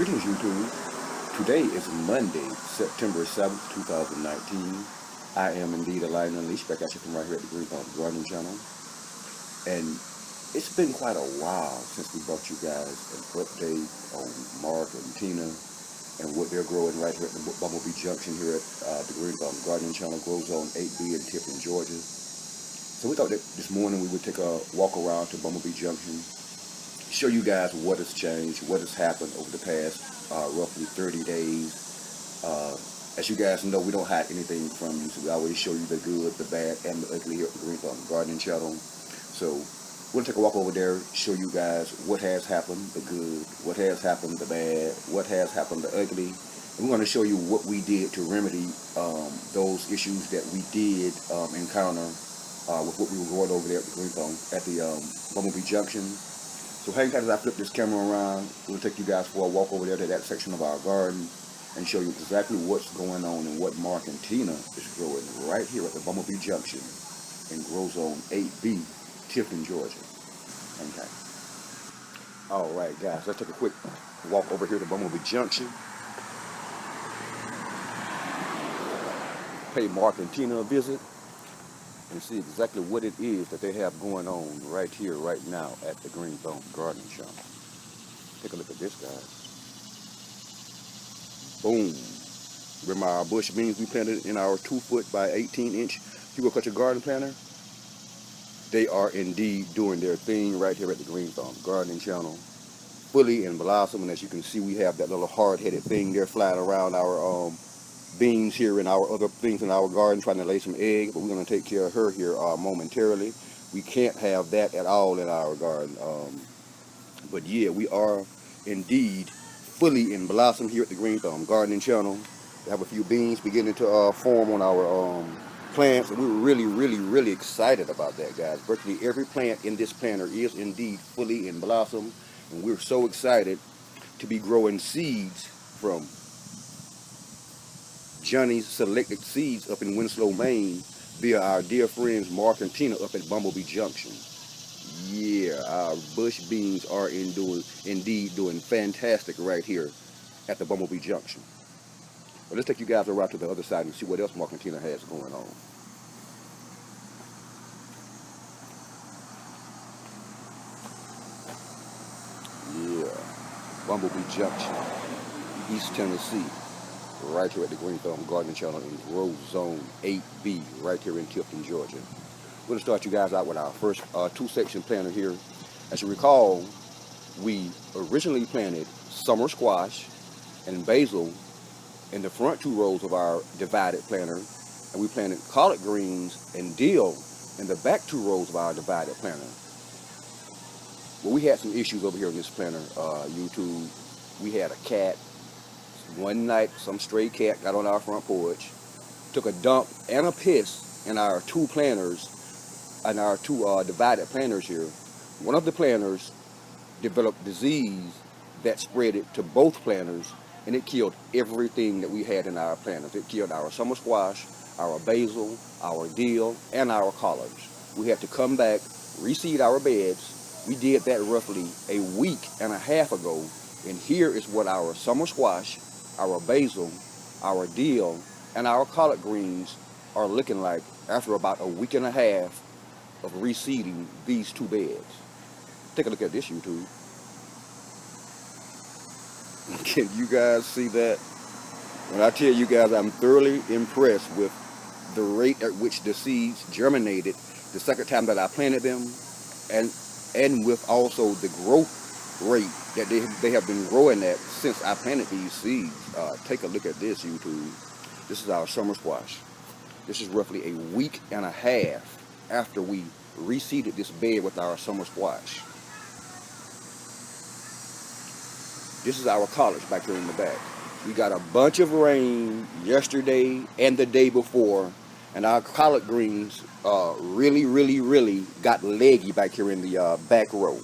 Greetings, YouTube. Today is Monday, September 7th, 2019. I am indeed a Lion Unleashed, back at you from right here at the Green Gardening Channel. And it's been quite a while since we brought you guys an update on Mark and Tina and what they're growing right here at the Bumble Bee Junction here at the Green Gardening Channel, Grow Zone 8B in Tifton, Georgia. So we thought that this morning we would take a walk around to Bumble Bee Junction, show you guys what has changed, what has happened over the past roughly 30 days. As you guys know, we don't hide anything from you, so we always show you the good, the bad, and the ugly here at the Green Gardening Channel. So we're going to take a walk over there, show you guys what has happened, the good, what has happened, the bad, what has happened, the ugly. And we're going to show you what we did to remedy those issues that we did encounter with what we were going over there at the Bumble Bee Junction. So hang tight as I flip this camera around. We'll take you guys for a walk over there to that section of our garden and show you exactly what's going on and what Mark and Tina is growing right here at the Bumble Bee Junction in Grow Zone 8B, Tifton, Georgia. Hang tight. All right, guys, let's take a quick walk over here to Bumble Bee Junction. Pay Mark and Tina a visit and see exactly what it is that they have going on right here, right now at the Green Gardening Channel. Take a look at this, guys. Boom. Remember our bush beans we planted in our 2-foot by 18-inch Hugo garden planter? They are indeed doing their thing right here at the Green Gardening Channel. Fully in blossom, and as you can see, we have that little hard-headed thing there flying around our beans here and our other things in our garden trying to lay some eggs, but we're going to take care of her here momentarily. We can't have that at all in our garden. But yeah, we are indeed fully in blossom here at the Green Gardening Channel. We have a few beans beginning to form on our plants, and we're really excited about that, guys. Virtually every plant in this planter is indeed fully in blossom, and we're so excited to be growing seeds from Johnny's Selected Seeds up in Winslow, Maine, via our dear friends Mark and Tina up at Bumble Bee Junction. Yeah, our bush beans are indeed doing fantastic right here at the Bumble Bee Junction. But let's take you guys around to the other side and see what else Mark and Tina has going on. Yeah, Bumble Bee Junction, East Tennessee. Right here at the Green Gardening Channel in Grow Zone 8B, right here in Tifton, Georgia. We're going to start you guys out with our first 2-section planter here. As you recall, we originally planted summer squash and basil in the front 2 rows of our divided planter, and we planted collard greens and dill in the back 2 rows of our divided planter. Well, we had some issues over here in this planter, YouTube. We had a cat. One night, some stray cat got on our front porch, took a dump and a piss in our 2 planters, and our 2 divided planters here. One of the planters developed disease that spread it to both planters, and it killed everything that we had in our planters. It killed our summer squash, our basil, our dill, and our collards. We had to come back, reseed our beds. We did that roughly a week and a half ago, and here is what our summer squash, our basil, our dill, and our collard greens are looking like after about a week and a half of reseeding these 2 beds. Take a look at this, YouTube. Can you guys see that? When I tell you guys, I'm thoroughly impressed with the rate at which the seeds germinated the second time that I planted them, and with also the growth rate that they have been growing at since I planted these seeds. Take a look at this, YouTube. This is our summer squash. This is roughly a week and a half after we reseeded this bed with our summer squash. This is our collards back here in the back. We got a bunch of rain yesterday and the day before, and our collard greens really got leggy back here in the back row.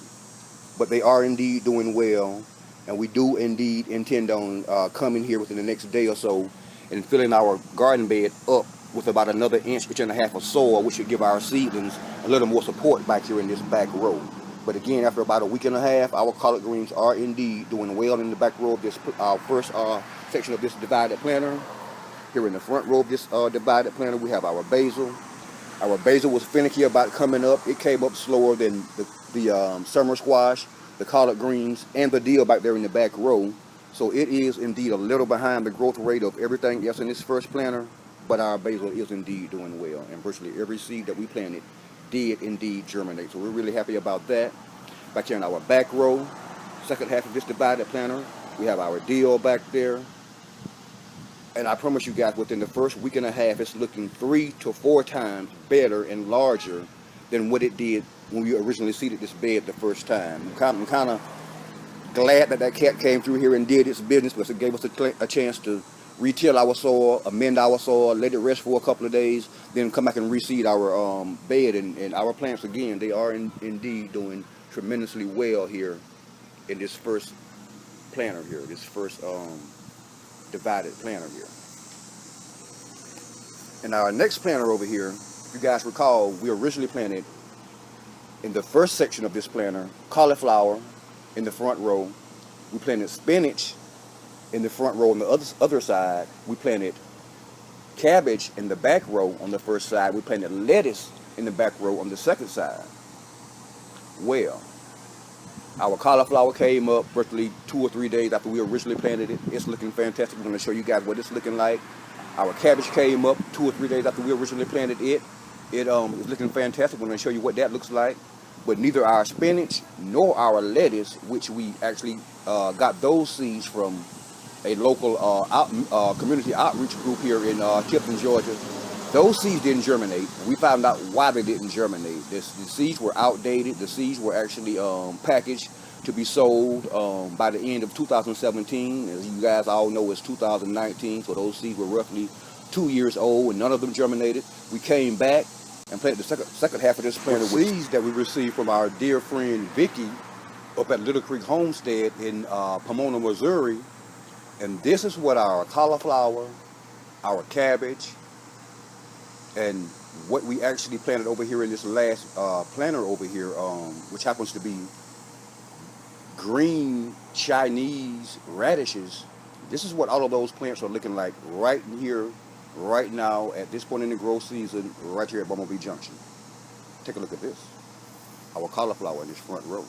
But they are indeed doing well, and we do indeed intend on coming here within the next day or so and filling our garden bed up with about another inch and a half of soil, which should give our seedlings a little more support back here in this back row. But again, after about a week and a half, our collard greens are indeed doing well in the back row of this first section of this divided planter. Here in the front row of this divided planter, we have our basil. Our basil was finicky about coming up. It came up slower than the summer squash, the collard greens, and the dill back there in the back row. So it is indeed a little behind the growth rate of everything else in this first planter, but our basil is indeed doing well, and virtually every seed that we planted did indeed germinate. So we're really happy about that. Back here in our back row, second half of this divided planter, we have our dill back there. And I promise you guys, within the first week and a half, it's looking 3 to 4 times better and larger than what it did when we originally seeded this bed the first time. I'm kind of glad that cat came through here and did its business, because it gave us a chance to retill our soil, amend our soil, let it rest for a couple of days, then come back and reseed our bed. And our plants, again, they are indeed doing tremendously well here in this first planter here, this first divided planter here. And our next planter over here, if you guys recall, we originally planted in the first section of this planter cauliflower in the front row. We planted spinach in the front row. On the other side, we planted cabbage in the back row on the first side. We planted lettuce in the back row on the second side. Well, our cauliflower came up virtually 2 or 3 days after we originally planted it. It's looking fantastic. I'm going to show you guys what it's looking like. Our cabbage came up 2 or 3 days after we originally planted it. It is looking fantastic. I'm going to show you what that looks like. But neither our spinach nor our lettuce, which we actually got those seeds from a local community outreach group here in Tifton, Georgia, those seeds didn't germinate. We found out why they didn't germinate. The seeds were outdated. The seeds were actually packaged to be sold by the end of 2017. As you guys all know, it's 2019, so those seeds were roughly 2 years old, and none of them germinated. We came back and planted the second half of this planter with seeds that we received from our dear friend Vicky up at Little Creek Homestead in Pomona, Missouri. And this is what our cauliflower, our cabbage, and what we actually planted over here in this last planter over here, which happens to be green Chinese radishes. This is what all of those plants are looking like right here, right now, at this point in the growth season, right here at Bumble Bee Junction. Take a look at this. Our cauliflower in this front row.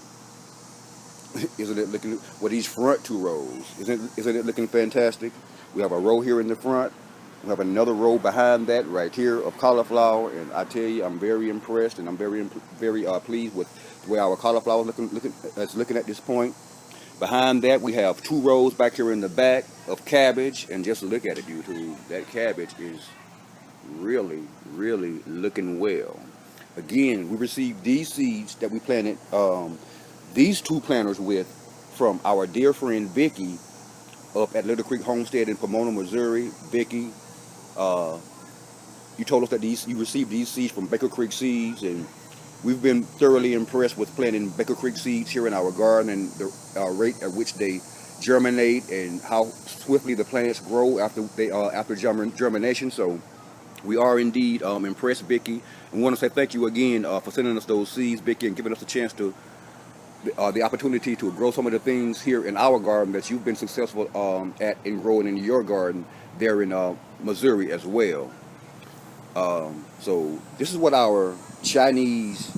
Isn't it looking, well, these front 2 rows, isn't it looking fantastic? We have a row here in the front. We have another row behind that right here of cauliflower, and I tell you, I'm very impressed, and I'm very pleased with the way our cauliflower is looking at this point. Behind that, we have 2 rows back here in the back of cabbage, and just look at it, YouTube. That cabbage is really, really looking well. Again, we received these seeds that we planted, these 2 planters with, from our dear friend Vicky up at Little Creek Homestead in Pomona, Missouri. Vicky, you told us that you received these seeds from Baker Creek Seeds, and we've been thoroughly impressed with planting Baker Creek seeds here in our garden, and the rate at which they germinate and how swiftly the plants grow after germination. So we are indeed impressed, Vicky, and we want to say thank you again for sending us those seeds, Vicky, and giving us a chance to the opportunity to grow some of the things here in our garden that you've been successful at in growing in your garden there in Missouri as well. So this is what our Chinese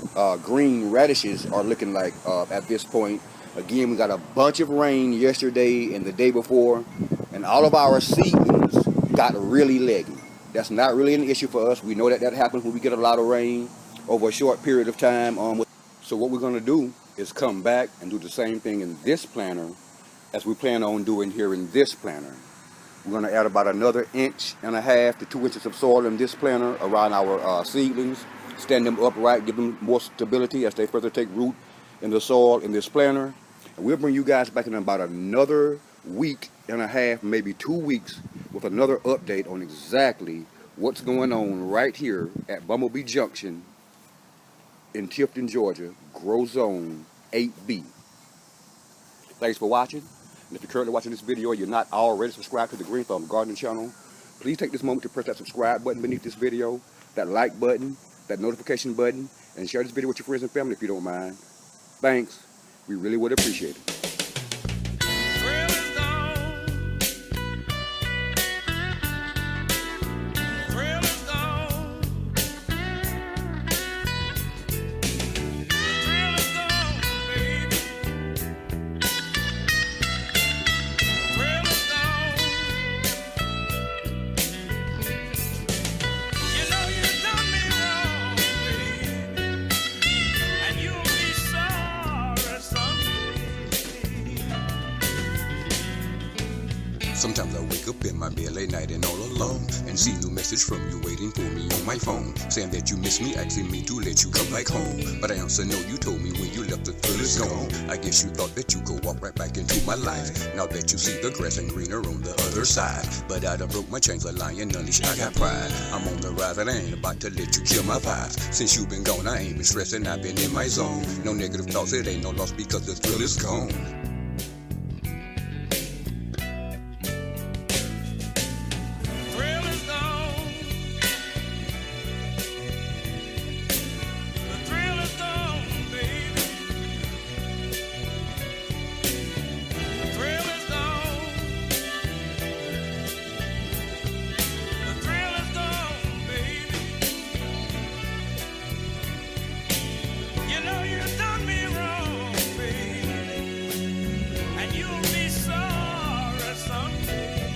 green radishes are looking like at this point. Again, we got a bunch of rain yesterday and the day before, and all of our seedlings got really leggy. That's not really an issue for us. We know that happens when we get a lot of rain over a short period of time. So what we're going to do is come back and do the same thing in this planter as we plan on doing here in this planter. We're going to add about another 1.5 to 2 inches of soil in this planter around our seedlings, stand them upright, give them more stability as they further take root in the soil in this planter. And we'll bring you guys back in about another 1.5 weeks, maybe 2 weeks, with another update on exactly what's going on right here at Bumble Bee Junction in Tifton, Georgia, Grow Zone 8B. Thanks for watching. And if you're currently watching this video and you're not already subscribed to the Green Thumb Gardening channel, please take this moment to press that subscribe button beneath this video, that like button, that notification button, and share this video with your friends and family if you don't mind. Thanks. We really would appreciate it. Thrill is gone. Thrill is gone. Thrill is gone, baby. Thrill is gone. You know you done me wrong, baby, and you'll be sorry someday. Sometimes I wake up in my bed late night and all alone and see new message from you waiting for me on my phone, saying that you miss me, asking me to let you come back home. But I answer no, you told me when you left the thrill is gone. I guess you thought that you could walk right back into my life. Now that you see the grass ain't greener on the other side. But I done broke my chains, a lion unleashed, I got pride. I'm on the rise and I ain't about to let you kill my vibes. Since you been gone, I ain't been stressing, I've been in my zone. No negative thoughts, it ain't no loss because the thrill is gone. Thrill is gone. The thrill is gone, baby. The thrill is gone. The thrill is gone, baby. You know you done me wrong, baby, and you'll be sorry someday.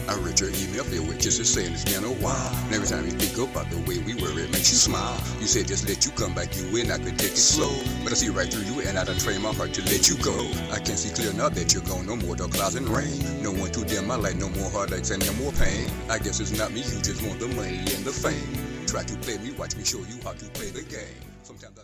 I read your email filled with kisses saying it's been a while. And every time you think about the way we were, it makes you smile. You said just let you come back, you and I could take it slow. But I see right through you and I done trained my heart to let you go. I can see clear now that you're gone, no more dark clouds and rain. No one to dim my light, no more heartaches and no more pain. I guess it's not me, you just want the money and the fame. Try to play me, watch me show you how to play the game. Sometimes I